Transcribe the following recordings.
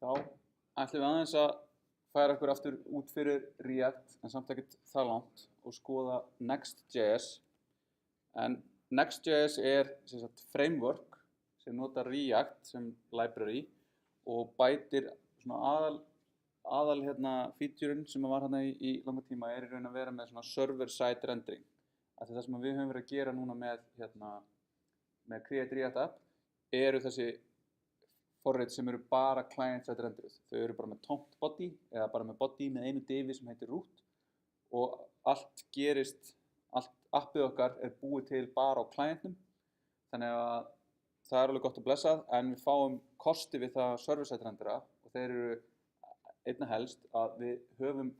Þá ætlum við aðeins að færa okkur aftur út fyrir React en samt ekkert það langt og skoða Next.js. En Next.js sem sagt framework sem notar React sem library og bætir svona aðal featureinn sem var hérna í langa tíma í raun að vera með svona server-side rendering. Það sem við höfum verið að gera núna með Create React App eru þessi forrit sem eru bara client-side renderuð. Þau eru bara með tómt body eða bara með body með einu divi sem heitir root og allt appið okkar búið til bara á clientnum. Þannig að það alveg gott og blessað en við fáum kosti við það server-side rendera og þeir eru einna helst að við höfum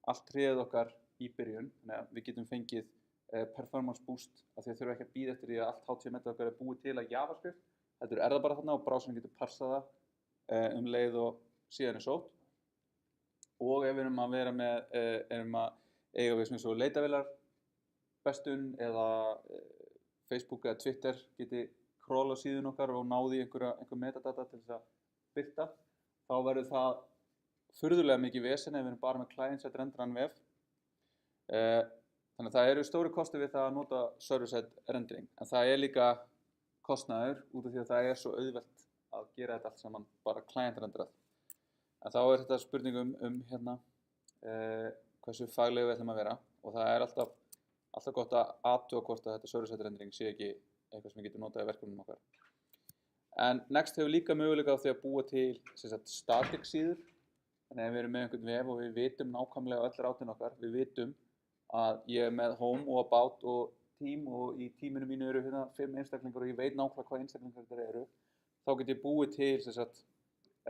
allt tréð okkar í byrjun, þannig að við getum fengið performance boost af því að þurfa ekki að bíða eftir því að allt HTML okkar búið til að JavaScript. Heldur það bara þarna og browserinn getur parsað það leið og síðan sótt. Og ef við erum að vera með, eiga við sem svo leitavélar bestun eða Facebook eða Twitter geti crawla síðun okkar og náði einhver metadata til þess að birta, þá verður það furðulega mikið vesen ef við erum bara með client-side renderan vef. Þannig að það eru stóri kosti við það að nota server-side rendering, en það líka kostnaður út af því að það svo auðvelt að gera þetta allt saman bara client-renderað. En þá þetta spurning hversu fagleg við ætlum að vera og það alltaf gott að athuga hvort að þetta server-side rendering sé ekki eitthvað sem við getum notað í verkefnum okkar. En Next hefur líka möguleika á því að búa til static síður. Þannig að við erum með einhvern vef og við vitum nákvæmlega öll rátin okkar. Við vitum að ég með home og about og team og í teaminu mínu eru 5 einstaklingar og ég veit nákvæmlega hvað einstaklingar þetta eru. Þá get ég búið til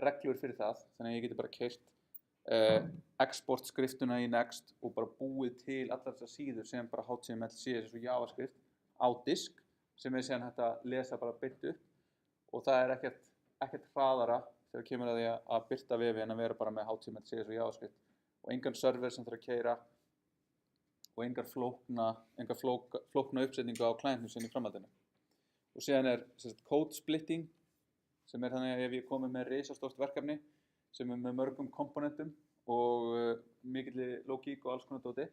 reglur fyrir það. Þannig að ég geti bara keyrt export skriftuna í Next og bara búið til allar þessar síður sem bara HTML, CSS og JavaScript á disk sem við síðan hægt að lesa bara beint upp. Og það ekkert hraðara þegar kemur að því að birta vefi en að vera bara með HTML, CSS og JavaScript og engan server sem þarf að keyra og engar flókna uppsetningu á clientnum sinni í framhaldinu. Og síðan code splitting sem þannig að ef ég komið með risastórt verkefni sem með mörgum komponentum og mikilli logík og alls konar dóti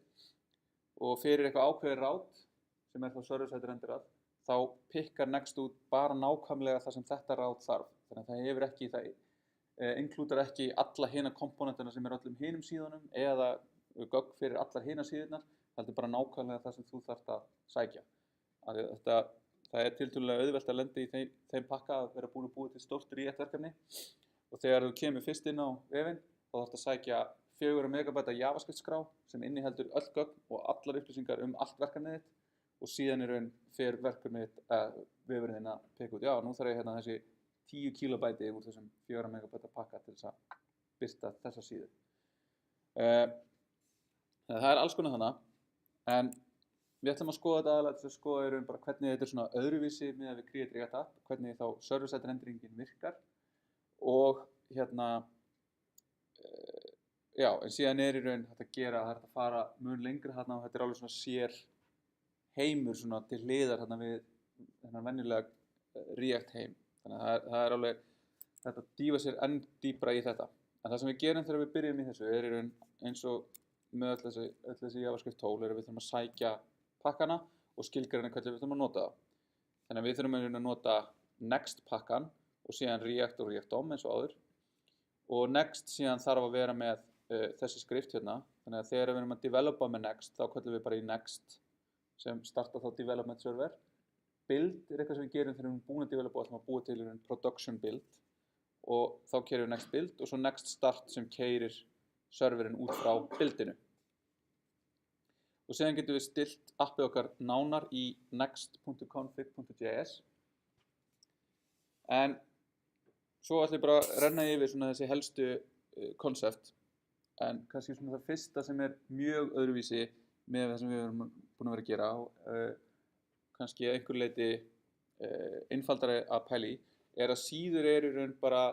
og fyrir eitthvað ákveðið rát sem þá server-side renderað þá pikkar Next út bara nákvæmlega það sem þetta rát þarf. Þannig að það hefur ekki, það inklúdar ekki alla hina komponentuna sem öllum hinum síðunum eða gögn fyrir allar hina síðurnar. Það bara nákvæmlega það sem þú þarft að sækja. Það tiltölulega auðvelt að lenda í þeim pakka að vera búið til stórt React verkefni og þegar þú kemur fyrst inn á vefinn þá þarft að sækja 4 megabæta JavaScript skrá sem inniheldur öll gögn og allar upplýsingar allt verkefnið þitt og síðan fer verkefnið vefurinn þinn að peka út, já nú þarf ég þessi 10 kilobæti úr þessum 4 megabæta pakka til þess að birta þessa síðu. Það alls konar þannig, en við ætlum að skoða þetta aðalega til að skoða bara hvernig þetta svona öðruvísi með við Create React App, hvernig þá server-side renderingin virkar og já, en síðan í raun hægt að gera, það að fara mun lengri þarna og þetta alveg svona sér heimur svona til hliðar þarna við þennan venjulega React heim. Þannig að það alveg þetta dýfa sér enn dýpra í þetta. En það sem við gerum þegar við byrjum í þessu í raun eins og með öll þessi JavaScript tól við þurfum að sækja pakkana og skilgreina hvernig við þurfum að nota það. Þannig að við þurfum að nota Next pakkan og síðan React og React DOM eins og áður. Og Next síðan þarf að vera með þessi skrift hérna. Þannig að þegar við erum að developa með Next þá kallum við bara í Next sem starta þá development server. Build eitthvað sem við gerum þegar við erum búin að developa og ætlum að búa til production build og þá keyrum við Next build og svo Next start sem keyrir serverinn út frá buildinu. Og síðan getum við stillt appið okkar nánar í next.config.js. En svo ætlum ég bara að renna yfir þessi helstu konsept. En kannski það fyrsta sem mjög öðruvísi með það sem við erum búin að vera að gera og kannski að einhver leyti einfaldari að pæla í að síður í raun bara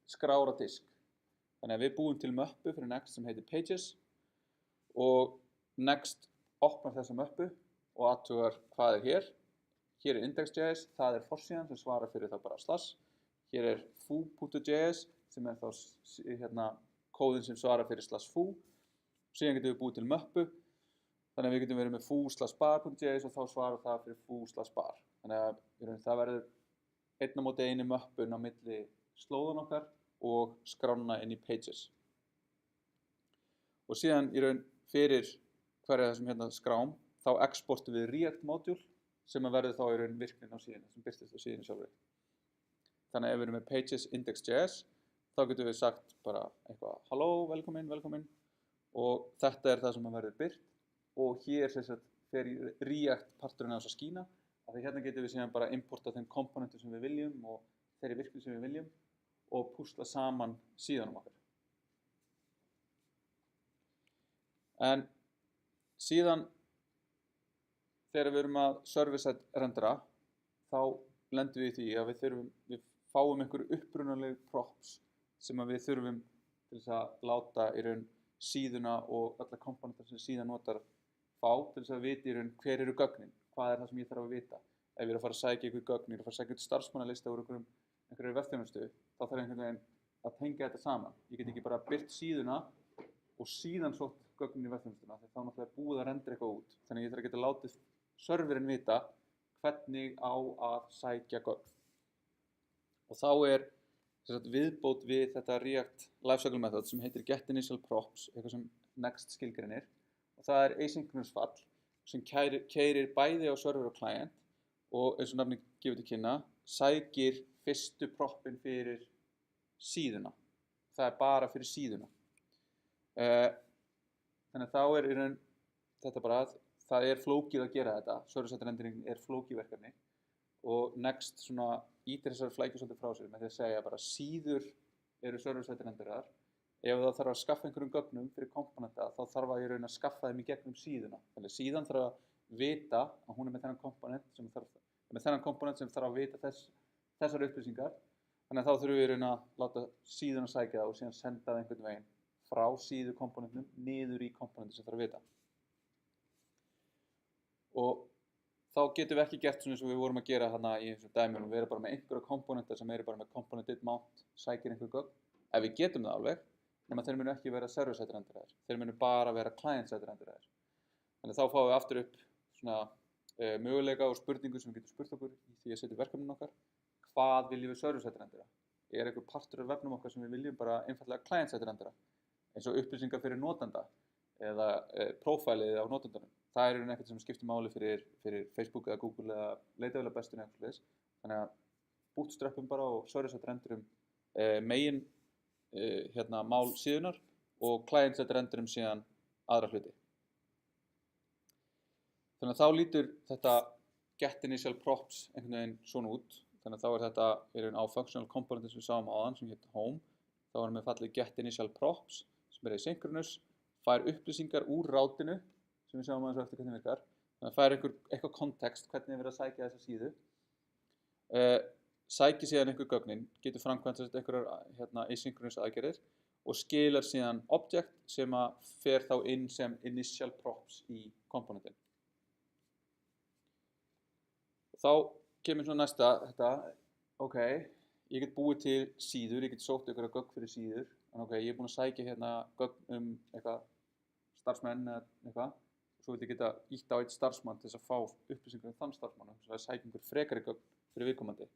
skrár á disk. Þannig að við búum til möppu fyrir Next sem heitir Pages og Next opnar þessa möppu og athugar hvað hér. Hér index.js, það forsíðan sem svarar fyrir það bara slash. Hér foo.js, sem þá kóðin sem svarar fyrir /foo. Síðan getum við búið til möppu, þannig að við getum verið með foo/bar.js og þá svarar það fyrir foo/bar. Þannig að það verður einn á móti einu möppun á milli slóðan okkar og skrána inn í pages. Og síðan fyrir hverja þessum skrám, þá exportum við React module sem verður þá virknin á síðunni, sem birtist á síðunni sjálfri. Þannig að ef við erum með pages index.js, þá getum við sagt bara eitthvað halló, velkomin og þetta það sem verður byrt og hér fer React parturinn á þess að skína af því hérna getum við síðan bara importa þeim komponentum sem við viljum og þeirri virkni sem við viljum og púsla saman síðanum okkar. En síðan þegar við erum að service rendera þá lendum við í því að við fáum einhver upprunaleg props sem við þurfum til þess að láta í raun síðuna og alla komponentar sem síðan notar fá til þess að vita í raun hver eru gögnin, hvað það sem ég þarf að vita. Ef ég að fara að sækja einhver gögn, ég að fara að sækja einhver starfsmannalista úr einhverju vefþjónustu, þá þarf einhvern veginn að tengja þetta saman. Ég get ekki bara byrt síðuna og síðan sótt gögnin í vefþjónustuna, þegar þá náttúrulega búið að rendera eitthvað út. Þannig ég þarf að geta látið serverinn vita hvernig á að sækja gögn. Og þá viðbót við þetta React Lifecycle Method sem heitir getInitialProps, eitthvað sem Next skilgreinir. Og það asynchronous fall sem keyrir bæði á server og client og eins og nafnið gefur til kynna, sækir fyrstu proppin fyrir síðuna. Það bara fyrir síðuna. Þannig að þá í raun þetta bara, það flókið að gera þetta. Server-side rendering flókið verkefni og Next ítir þessari flækju svolítið frá sér með því að segja bara síður eru server-side renderaðar. Ef það þarf að skaffa einhverjum gögnum fyrir komponenta þá þarf að í raun að skaffa þeim í gegnum síðuna. Þannig að síðan þarf að vita að hún með þennan komponent sem þarf að vita þessar upplýsingar. Þannig að þá þurfum við í raun að láta síðuna sækja það og síðan senda það einhvern veginn frá síðu komponentum niður í komponentin sem þarf að vita. Og þá getum við ekki gert svona eins og við vorum að gera hérna í þessum dæmum og vera bara með einhverja komponenta sem bara með component mount sækir einhver gögn. Ef við getum það alveg, nema þeir munu ekki vera server-side renderaðir. Þeir munu bara vera client-side renderaðir. Þannig þá fáum við aftur upp svona möguleika og spurningu sem við getum spurt okkur í því að setja verkefnin okkar. Hvað viljum við server-side rendera? Einhver partur af vefnum okkar sem við viljum bara einfallega client-side rendera? Eins og upplýsingar fyrir notanda eða prófælið á notandanum. Það í raun eitthvað sem skiptir máli fyrir Facebook eða Google eða leitavélarbestu eða eitthvað. Þannig að bootstrapum bara og server-side renderum megin mál síðunar og client-side renderum síðan aðra hluti. Þannig að þá lítur þetta getInitialProps einhvern veginn svona út. Þannig að þá þetta í raun á functional component sem við sáum áðan sem heitir home. Þá erum við fallið getInitialProps sem asynchronous, fær upplýsingar úr rátinu sem við sjáum aðeins eftir hvernig virkar. Þannig að fær eitthvað kontekst hvernig við erum að sækja þessa síðu. Sækir síðan einhver gögnin, getur framkvæmt einhverjar asynchronous aðgerðir og skilar síðan object sem fer þá inn sem initial props í komponentin. Þá kemur svona næsta þetta, ok, ég get búið til síður, ég get sótt einhverja gögn fyrir síður, en ok, ég búinn að sækja gögn eitthvað starfsmenn eða eitthvað, og svo vil ég geta ítt á eitt starfsmann til þess að fá upplýsingar þann starfsmann, svo að sækja einhver frekari gögn fyrir viðkomandi.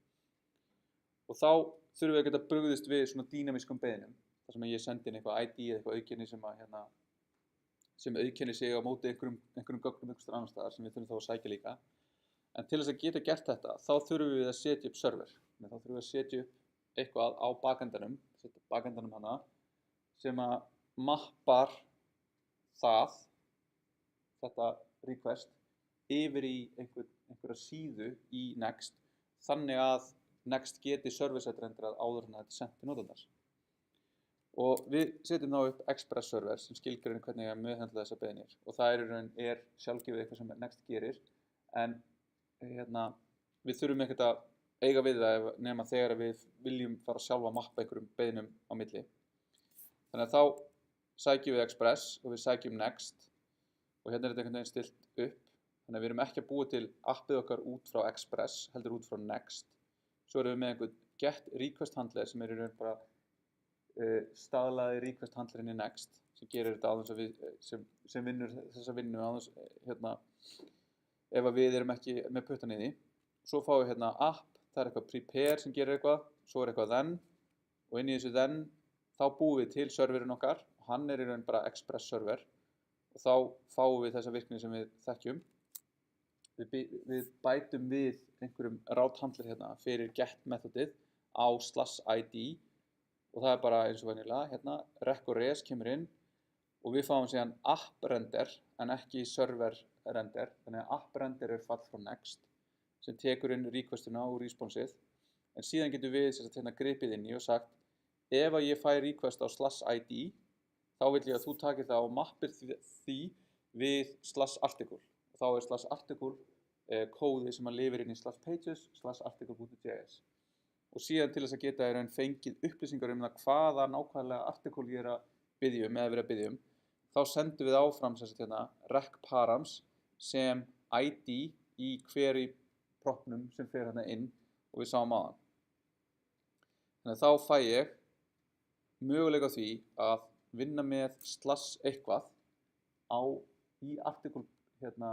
Og þá þurfum við að geta brugðist við svona dýnamískum beiðnum, þar sem ég sendi inn eitthvað ID eða eitthvað auðkenni sem auðkenni sig á móti einhverjum gögnum einhvers annars staðar sem við þurfum þá að sækja líka. En til þess að geta gert þetta, þá þurfum við að setja upp server. Þá þurfum við að setja upp eitthvað á bakendanum, hana, sem að mappar þetta request yfir í einhverja síðu í Next, þannig að Next geti server-side renderað áður en þetta sent til notandans. Og við setjum þá upp Express server sem skilgreinir hvernig ég meðhöndla þessar beiðnir. Og það er sjálfgefið eitthvað sem Next gerir, en við þurfum ekkert að eiga við það nema þegar við viljum fara sjálf að mappa einhverjum beiðnum á milli. Þannig að þá sækjum við Express og við sækjum Next og hérna þetta einhvern veginn stilt upp. Þannig að við erum ekki að búa til appið okkar út frá Express, heldur út frá Next. Svo erum við með einhvern get request handler sem í raun bara staðlaði request handlerinn í Next sem gerir þetta á þess að við sem vinnur þessa vinnu á þess ef að við erum ekki með puttan í því. Svo fáum við hérna app, það er eitthvað prepare sem gerir eitthvað, svo er eitthvað then og inn í þessu then þá búum við til serverinn okkar og hann er í raun bara express server og þá fáum við þessa virkni sem við þekkjum. Við bætum við einhverjum route-handler hérna fyrir get methodið á /id og það er bara eins og venjulega hérna rec og res kemur inn og við fáum síðan app render en ekki server render, þannig að app render er fall frá Next sem tekur inn requestuna og responsið en síðan getum við hérna gripið inn í og sagt ef að ég fæ request á /id þá vil ég að þú takir það og mappir því við /article og þá er /article kóði sem að lifir inn í /pages /article.js og síðan til þess að geta fengið upplýsingar það hvaða nákvæmlega article ég er að biðja um eða verið að biðja um þá sendum við áfram hérna rec params sem id í query propnum sem fer hérna inn og við sáum áðan. Þannig að þá fæ ég möguleika á því að vinna með /eitthvað í article hérna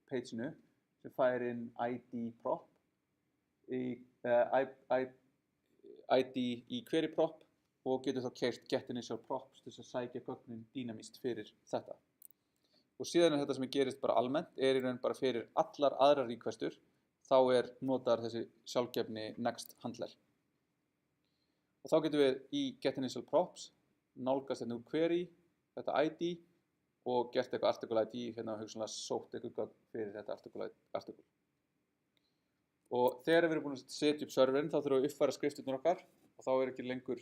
pageinu sem fær inn id prop id í query prop og getur þá keyrt get initial props til þess að sækja gögnin dynamist fyrir þetta. Og síðan þetta sem gerist bara almennt í raun bara fyrir allar aðrar requestur þá notar þessi sjálfgefni next handler. Og þá getum við í get initial props nálgast hérna úr query þetta id og gert eitthvað article id hérna og hugsanlega sótt eitthvað gögn fyrir þetta article. Og þegar við erum búin að setja upp serverinn þá þurfum við að uppfæra skriftirnar okkar og þá ekki lengur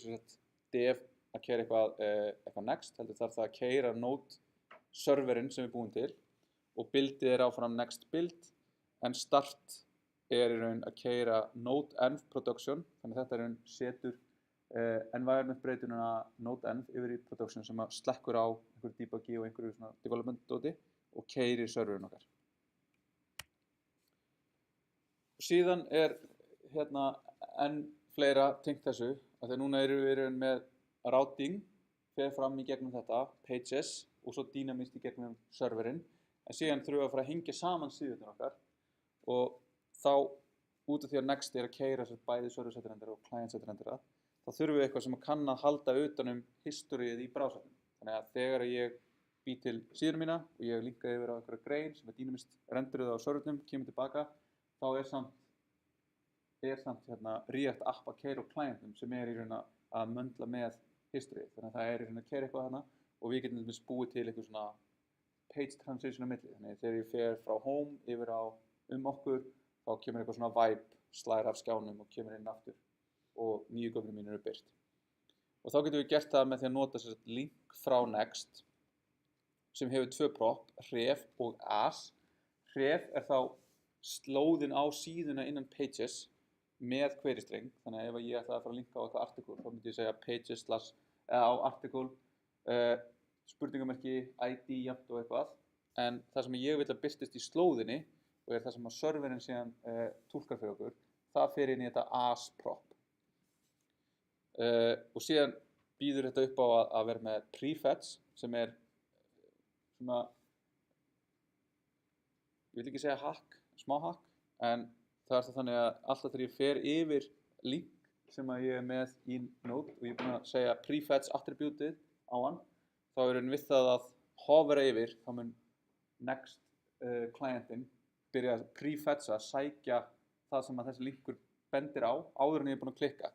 dev að keyra eitthvað next, heldur þarf það að keyra node serverinn sem við búum til og buildið áfram next build en start í raun að keyra node env production þannig að þetta í raun setur environment breytununa node env yfir í production sem að slekkur á einhverju debuggi og einhverju svona development doti og keyrir serverinn okkar. Og síðan hérna enn fleira tengt þessu af því að núna erum við með routing fer fram í gegnum þetta pages og svo dynamist í gegnum serverinn en síðan þurfum við að fara að hengja saman síðurnar okkar og þá út af því að Next að keyra bæði server-side render og client-side render þá þurfum við eitthvað sem kann að halda utan historyið í browsernum. Þannig að þegar ég bý til síðuna mína og ég linka yfir á einhverja grein sem dynamist renduruð á servernum, kemur tilbaka þá samt hérna React app að keyra á clientum sem í raun að möndla með history. Þannig að það í raun að keyra eitthvað hana og við getum búið til eitthvað svona page transition á milli. Þannig að þegar ég fer frá home yfir á okkur þá kemur eitthvað svona vibe slær af skjánum og kemur inn aftur og nýju gögnin mín eru birt. Og þá getum við gert það með því að nota link frá Next sem hefur tvö prop, ref og as. Ref þá slóðin á síðuna innan pages með query string, þannig að ef ég ætlaði að fara að linka á eitthvað article, þá myndi ég segja pages á article, spurningamerki, id, jafnt og eitthvað, en það sem ég vil að birtist í slóðinni og það sem að serverinn síðan túlkar fyrir okkur, það fer inn í þetta as prop. Og síðan býður þetta upp á að vera með prefetch sem svona, ég vil ekki segja hack, smá hack, en það það þannig að alltaf þegar ég fer yfir link sem að ég með í node og ég búinn að segja prefetch attributeið á hann, þá við það að hovera yfir, þá mun Next clientinn byrja að prefetcha, sækja það sem að þessi linkur bendir á áður en ég búinn að klikka.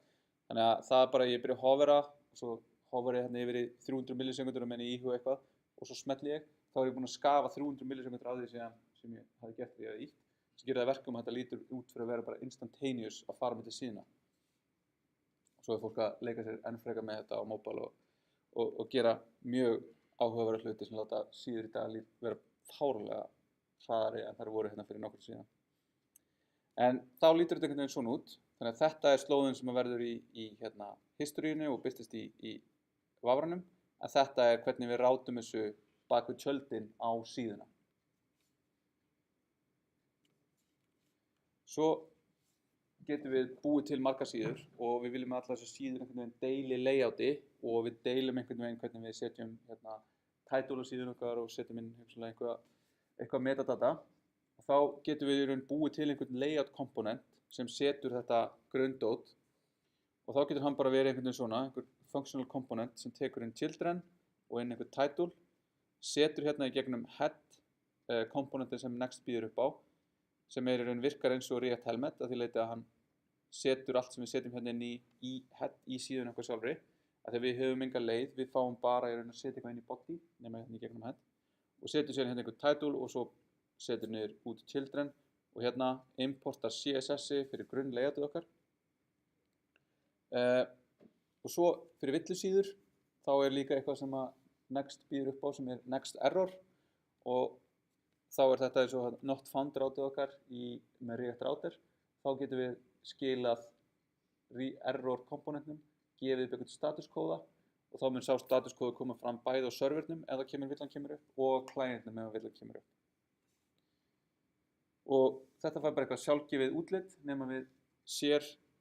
Þannig að það bara ég byrja að hovera og svo hovera ég hérna yfir í 300 millisekundur og menn ég íhuga eitthvað og svo smelli ég, þá ég búinn að skafa 300 millisekundur á því sem ég hafði gert því að ítt. Sem gerir það verkum að þetta lítur út fyrir að vera bara instantaneous að fara með til síðuna. Svo fólk að leika sér enn frekar með þetta á mobile og gera mjög áhugaverða hluti sem láta síður í dag vera fáránlega hraðari en þær voru hérna fyrir nokkur síðan. En þá lítur þetta einhvern veginn svona út. Þannig að þetta slóðin sem verður í hérna historyinu og birtist í vafranum. En þetta hvernig við rátum þessu bak við tjöldin á síðuna. Svo getum við búið til margar síður og við viljum að allar þessar síður einhvern veginn deili layouti og við deilum einhvern veginn hvernig við setjum title á síðun okkar og setjum inn eitthvað metadata. Og þá getum við í raun búið til einhvern layout komponent sem setur þetta grunddót og þá getur hann bara verið einhvern veginn svona, einhver functional component sem tekur inn children og inn einhver title, setur hérna í gegnum head komponentin sem Next býður upp á, sem í raun virkar eins og React Helmet að því leyti að hann setur allt sem við setjum hérna inn í síðun okkar sjálfri, að þegar við höfum enga leið, við fáum bara í raun að setja eitthvað inn í body, nema hérna í gegnum head, og setjum sér hérna einhver title og svo setjum niður út children og hérna importar CSS-i fyrir grunn layoutið okkar. Og svo fyrir villusíður, þá líka eitthvað sem að Next býður upp á sem Next Error og þá þetta eins og not found rátið okkar með React Router. Þá getum við skilað error komponentnum, gefið upp eitthvað statuskóða og þá mun sá statuskóða koma fram bæði á servernum ef villan kemur upp og clientnum ef villan kemur upp. Og þetta fær bara eitthvað sjálfgefið útlit nema við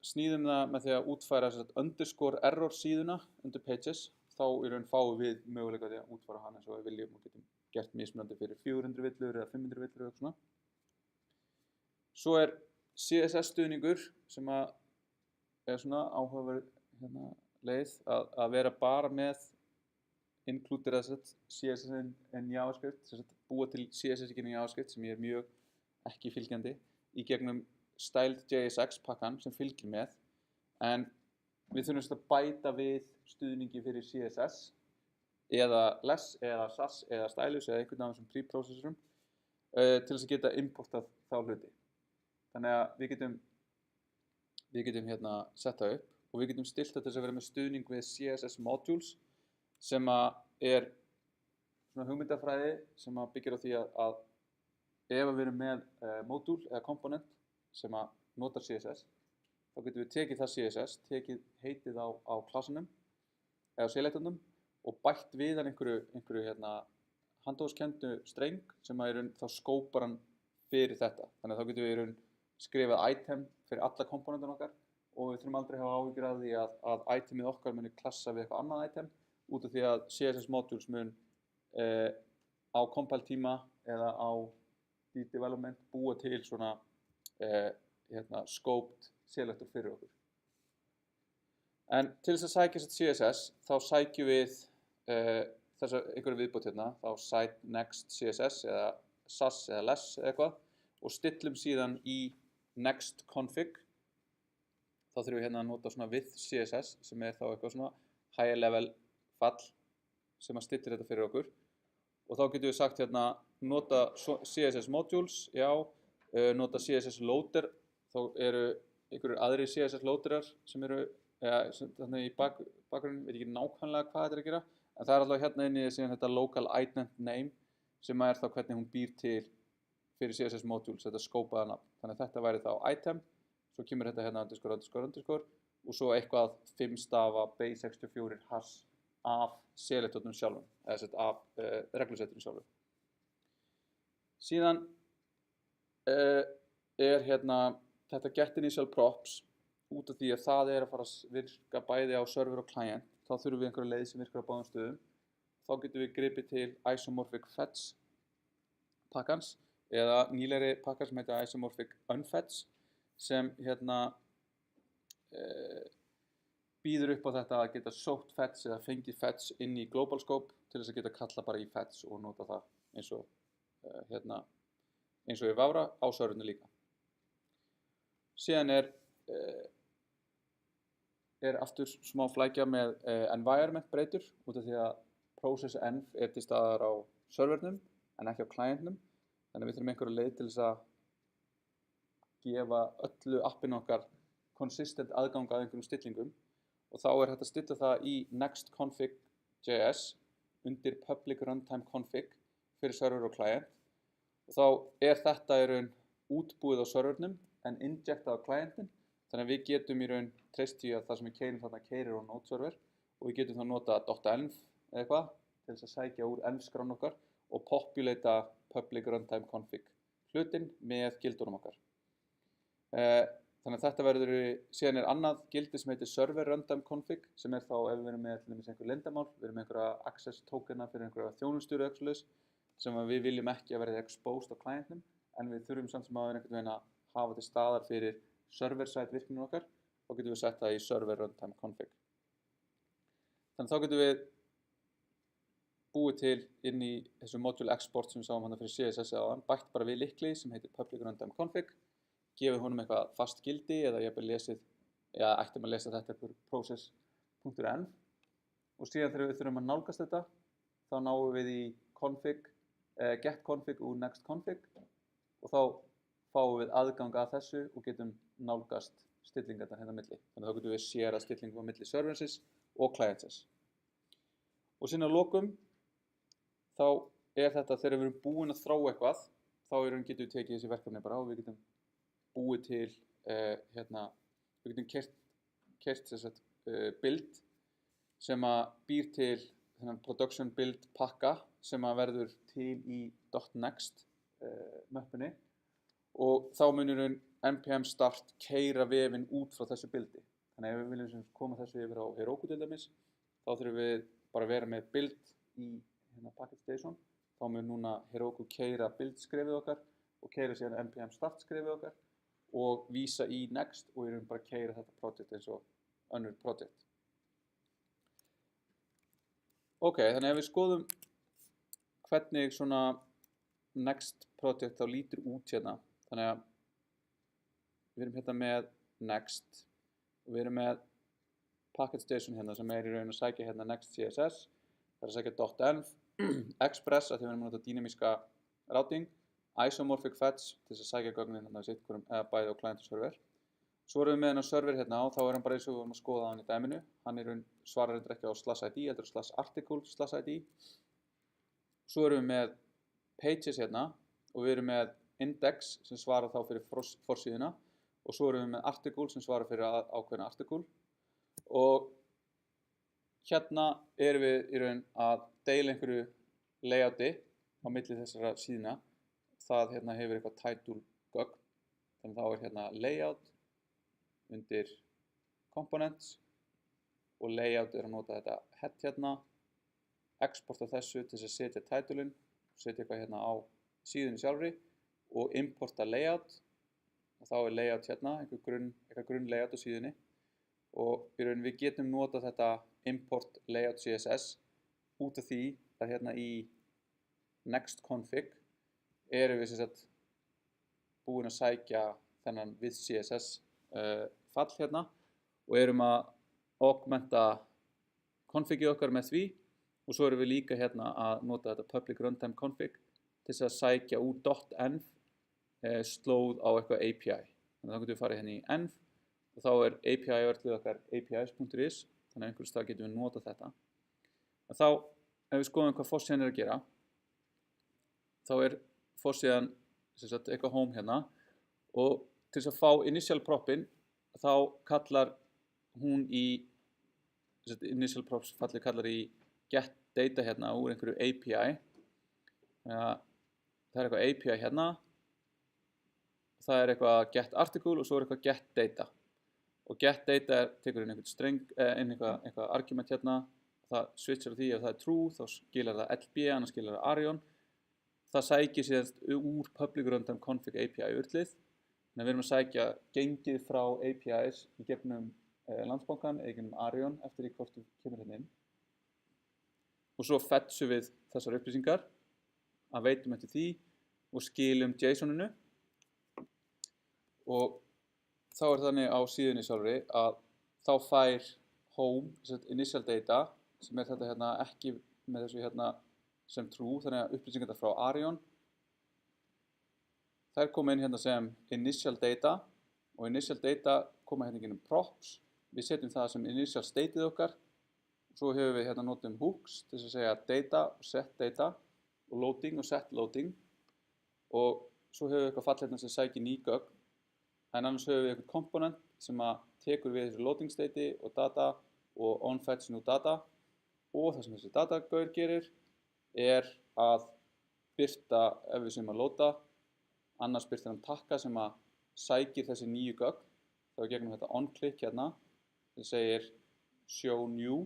sníðum það með því að útfæra underscore error síðuna undir pages. Þá í raun fáum við möguleika því að útfæra hana eins og við viljum og getum gert mismunandi fyrir 400 villur eða 500 villur eða eitthvað svona. Svo CSS stuðningur sem svona áhugaverð leið að vera bara með included CSS in JavaScript, búa til CSS í gegnum JavaScript sem ég mjög ekki fylgjandi í gegnum styled.jsx pakkan sem fylgir með, en við þurfum að bæta við stuðningi fyrir CSS eða less eða sass eða stylus eða einhvern af þessum preprocessorum til þess að geta importað þá hluti. Þannig að við getum sett það upp og við getum stilt þetta til að vera með stuðning við CSS modules sem svona hugmyndafræði sem byggir á því að ef við erum með module eða komponent sem notar CSS, þá getum við tekið það CSS, tekið heitið á klassanum eða selectornum og bætt við hann einhverju handahófskenndu streng sem þá skópar hann fyrir þetta. Þannig að þá getum við skrifað item fyrir alla komponentin okkar og við þurfum aldrei að hafa áhyggjur af því að itemið okkar muni klassa við eitthvað annað item út af því að CSS modules mun á compile tíma eða á development búa til svona scoped selector fyrir okkur. En til þess að sækja CSS þá sækjum við einhverju viðbót þá site next CSS eða sass eða less eða eitthvað og stillum síðan í next config. Þá þurfum við að nota svona with CSS sem þá eitthvað svona high level fall sem stillir þetta fyrir okkur og þá getum við sagt nota CSS modules, já, nota CSS loader, þá einhverjir aðrir CSS loaderar sem þannig í bakgrunni, veit ekki nákvæmlega hvað þetta að gera, en það alltaf inni síðan þetta local ident name sem þá hvernig hún býr til fyrir CSS modules, þetta skópaða nafn. Þannig að þetta væri þá item, svo kemur þetta underscore og svo eitthvað 5 stafa base64 hash af selectornum sjálfum, eða af reglusettunum sjálfum. Síðan þetta get initial props út af því að það að fara að virka bæði á server og client, þá þurfum við einhverja leið sem virkar á báðum stöðum. Þá getum við gripið til isomorphic fetch pakkans eða nýlegri pakkar sem heita isomorphic unfetch sem býður upp á þetta að geta sótt fetch eða fengið fetch inn í global scope til þess að geta kalla bara í fetch og nota það eins og í Vavra á serverinu líka. Síðan aftur smá flækja með environment breytur út af því að process.env til staðar á servernum en ekki á clientnum. Þannig að við þurfum einhverja leið til þess að gefa öllu appinu okkar consistent aðgang að einhverjum stillingum og þá hægt að stilla það í next config.js undir public runtime config fyrir server og client og þá þetta í raun útbúið á servernum en injectað á clientin þannig að við getum í raun treyst því að það sem við keyrum þarna keyrir á node server og við getum þá nota .env eða eitthvað til þess að sækja úr env-skrán okkar og populata public runtime config hlutin með gildunum okkar. Þannig að þetta verður, síðan annað gildi sem heitir server runtime config sem þá ef við erum með til dæmis einhver leyndarmál, við erum með einhverja access tokena fyrir einhverja þjónusturu eða eitthvað sem við viljum ekki að verði exposed á klientnum en við þurfum samt sem áður einhvern veginn að hafa til staðar fyrir server-side virkninu okkar, þá getum við sett það í server runtime config. Þannig þá getum við búið til inn í þessu module export sem við sáum hann fyrir CSS áðan, bætt bara við lykli sem heitir public runtime config, gefið honum eitthvað fast gildi eða ég hef lesið, eða ættum að lesa þetta upp úr process.env og síðan þegar við þurfum að nálgast þetta þá náum við í config, get config úr next config og þá fáum við aðgang að þessu og getum nálgast stillingarnar hérna á milli. Þannig að þá getum við séð stillingum á milli serverses og clientses. Og síðan að lokum þá þetta þegar við erum búin að þróa eitthvað þá getum við tekið þessi verkefni bara og við getum búið til við getum keyrt build sem að býr til þennan production build pakka sem að verður til í .next möppunni og þá munur npm start keyra vefinn út frá þessu buildi. Þannig ef við viljum koma þessu yfir á Heroku til dæmis þá þurfum við bara að vera með build í package station, þá mun núna Heroku keyra build skrefið okkar og keyra síðan npm start skrefið okkar og vísa í next og við erum bara að keyra þetta project eins og önnur project. Ok, þannig að við skoðum hvernig svona next project þá lítur út hérna. Þannig að við erum hérna með next og við erum með package station hérna sem í raun að sækja hérna next CSS, það að sækja .env, express að því við erum að nota dynamíska routing, isomorphic fetch til þess að sækja gögnin hérna sitt hverjum eða bæði á client og server. Svo erum við með hennar server hérna og þá hann bara eins og við erum að skoða hann í dæminu. Hann svarar ekki á /id, heldur /article/id. Svo erum við með pages hérna og við erum með index sem svarar þá fyrir forsíðuna og svo erum við með article sem svarar fyrir ákveðna article og hérna erum við í raun að deila einhverju layouti á milli þessara síðna. Það hérna hefur eitthvað title gögn, þannig þá hérna layout undir components og layout að nota þetta head hérna, exporta þessu til þess að setja titleinn, setja eitthvað hérna á síðunni sjálfri og importa layout og þá layout hérna, eitthvað grunn layout á síðunni og í raun við getum nota þetta import layout CSS út af því að hérna í next config erum við sem sagt búin að sækja þennan with CSS fall hérna og erum að augmenta configið okkar með því og svo erum við líka hérna að nota þetta public runtime config til þess að sækja úr .env slóð á eitthvað API. Þannig að þá getum við farið hérna í env og þá API-örlið okkar apis.is, þannig að einhvers stað getum við nota þetta. En þá ef við skoðum hvað forsíðan að gera þá forsíðan eitthvað home hérna og til þess að fá initial propin þá kallar hún í initial props fallið kallar í get data hérna úr einhverju API. Þannig að það eitthvað API hérna, það eitthvað get article og svo eitthvað get data. Og get data tekur inn einhvern streng, eitthvað argument hérna, það switchar því ef það true þá skilar það LB, annars skilar það Arion. Það sækir síðan úr public runtime config API urlið. Þannig að við erum að sækja gengið frá APIs í gegnum Landsbankann eða í gegnum Arion eftir því hvort þú kemur hérna inn. Og svo fetchum við þessar upplýsingar að veitum eftir því og skilum JSON-inu. Og þá þannig á síðunni sjálfri að þá fær home initial data sem þetta hérna ekki með þessu hérna sem true, þannig að upplýsingar frá Arion þær koma inn hérna sem initial data og initial data koma hérna inn props. Við setjum það sem initial stateið okkar og svo höfum við hérna notum hooks til að segja data og set data og loading og set loading og svo höfum við eitthvað fall hérna sem sækir ný gögn en annars höfum við eitthvað komponent sem að tekur við þessu loading state og data og onFetch new data og það sem þessi datagaur gerir að birta ef við séum að loada annars birtir hann takka sem að sækir þessi nýju gögn þá gegnum þetta on-click hérna sem segir show new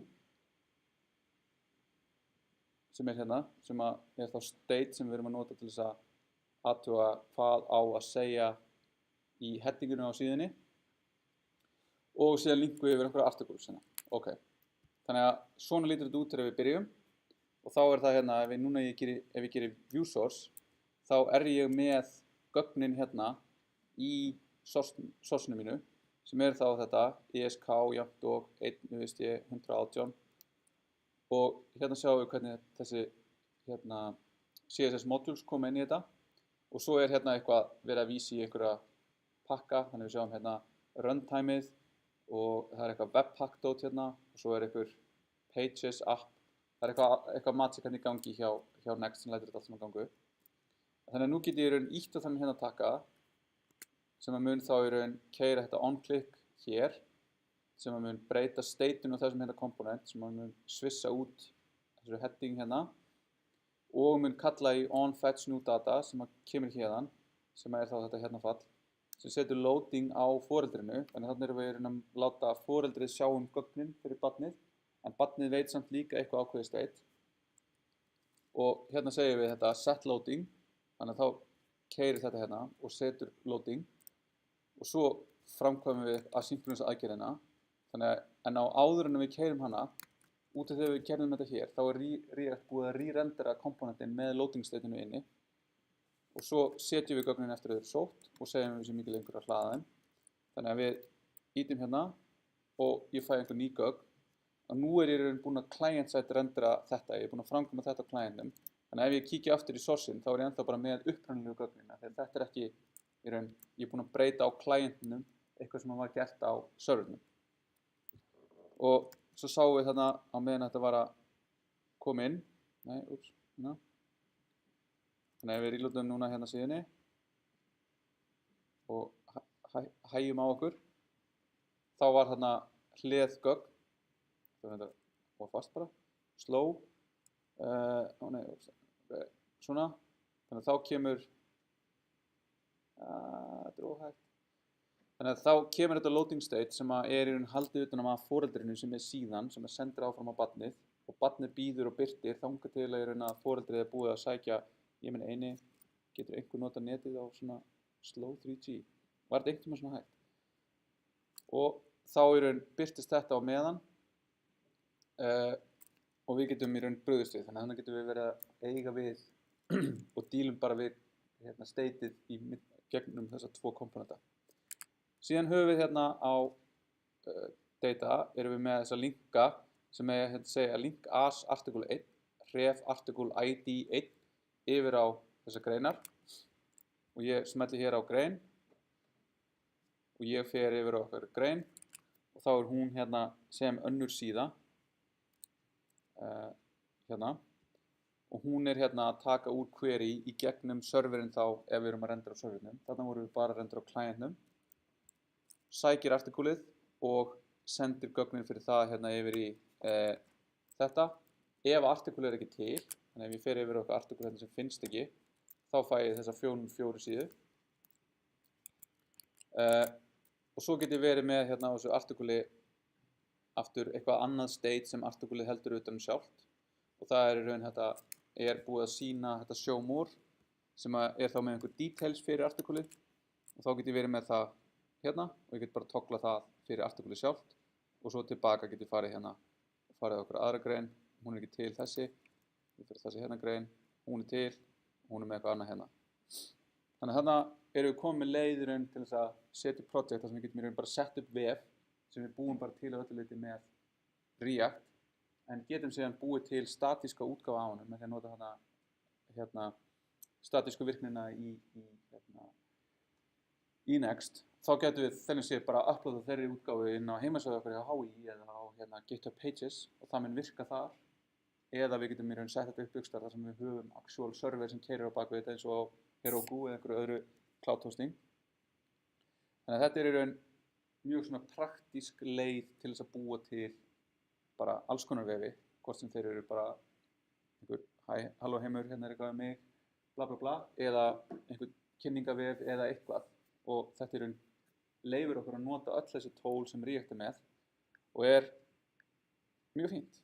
sem hérna, sem er þá state sem við erum að nota til þess að athuga hvað á að segja í headinginu á síðunni og síðan linkum við yfir einhverja articles hérna. Ok, þannig að svona lítur þetta út þegar við byrjum og þá er það hérna, ef ég geri view source þá er ég með gögnin hérna í source-inu mínu sem er þá þetta ESK jafnt og 118 og hérna sjáum við hvernig þessi hérna, CSS modules koma inn í þetta og svo er hérna eitthvað verið að vísa í einhverja pakka, þannig við sjáum hérna runtimeið og það er eitthvað webpack.dot hérna og svo er einhver pages app, það er eitthvað matsik hérna í gangi hjá Next sem lætur þetta allt saman gangu. Þannig að nú get ég í raun ítt á þannig hérna takka sem að mun þá í raun keyra þetta on-click hér sem að mun breyta stateinu á þessum hérna komponent sem að mun svissa út þessu heading hérna og mun kalla í on-fetch new data sem að kemur hérðan sem að er þá þetta hérna fall sem setur loading á foreldrinu, þannig þannig erum við í raun að láta foreldrið sjá gögnin fyrir barnið en barnið veit samt líka eitthvað ákveðið state og hérna segjum við þetta set loading þannig að þá keyrir þetta hérna og setur loading og svo framkvæmum við asynchronous aðgerðina þannig að en á áður en við keyrum hana út af þegar við kerum þetta hér þá er React búið að re-rendera komponentin með loading stateinu inni og svo setjum við gögnin eftir þau eru sótt og segjum við sem mikið lengur að hlaða þeim þannig að við ítum hérna og ég fæ einhver ný gögn og nú er ég búinn að client-side rendera þetta, ég er búinn að framkvæma þetta á clientum þannig að ef ég kíkja aftur í source-in þá er ég ennþá bara með upprunalegu gögnina þegar þetta er ekki í raun, ég er búinn að breyta á clientinum eitthvað sem var gert á servernum og svo sáum við þarna á meðan þetta var að koma inn þannig að við reloadum núna hérna síðunni og hægjum á okkur þá var þarna hliðgögn þetta var fast bara slow svona þannig að þá kemur þetta er óhægt þannig að þá kemur þetta loading state sem er í raun haldið utan að foreldrinu sem er síðan sem sendir áfram á barnið og barnið býður og birtir þangað til að í raun að foreldrið er búið að sækja ég minn eini, getur einhver nota netið á svona slow 3G var þetta einhvern veginn svona hægt og þá í raun birtist þetta á meðan og við getum í raun brugðist við þannig að þannig getum við verið að eiga við og dílum bara við hérna, stateið í gegnum þessa tvo komponenta síðan höfum við hérna á data erum við með þessa linka sem er hérna segja link as article 1 ref article id 1 yfir á þessar greinar og ég smelli hér á grein og ég fer yfir á okkar grein og þá er hún hérna sem önnur síða hérna og hún er hérna að taka úr query í gegnum serverinn þá ef við erum að rendera á servernum þarna vorum við bara að rendera á clientnum sækir artikulið og sendir gögnin fyrir það hérna yfir í þetta ef artikulið er ekki til þannig ef ég fer yfir okkar artikul hérna sem finnst ekki þá fæ ég þessa 404 síðu og svo get ég verið með hérna á þessu artikuli aftur eitthvað annað state sem artikulið heldur utan sjálft og það er í raun þetta er búið að sína þetta show more sem er þá með einhver details fyrir artikulið og þá get ég verið með það hérna og ég get bara togla það fyrir artikulið sjálft og svo tilbaka get ég farið hérna og farið á okkur aðra grein hún er ekki til þessi ég fyrir þessi hérna grein hún er til hún er með eitthvað annað hérna þannig að þarna erum við komið með leiðurinn til þess að setja upp project þar sem við getum í raun bara sett upp vef sem við búum bara til að öllu leyti með React en getum síðan búið til statíska útgáfa á honum með því að nota hérna statísku virknina í Next þá getum við þegar séð bara að uploada þeirri útgáfu inn á heimasvæði okkar hjá HÍ eða á hérna, GitHub Pages og það mun virka þar eða við getum í raun sett þetta upp byggstar þar sem við höfum actual server sem keyrir á bakvið þetta eins og Heroku eða einhverju öðru cloud hosting þannig að þetta er í raun mjög svona praktísk leið til þess að búa til bara alls konar vefi, hvort sem þeir eru bara einhver, halló heimur, hérna er eitthvað um mig, bla bla bla, eða einhver kynningavef eða eitthvað og þetta er leyfir okkur að nota öll þessi tól sem React er með og er mjög fínt.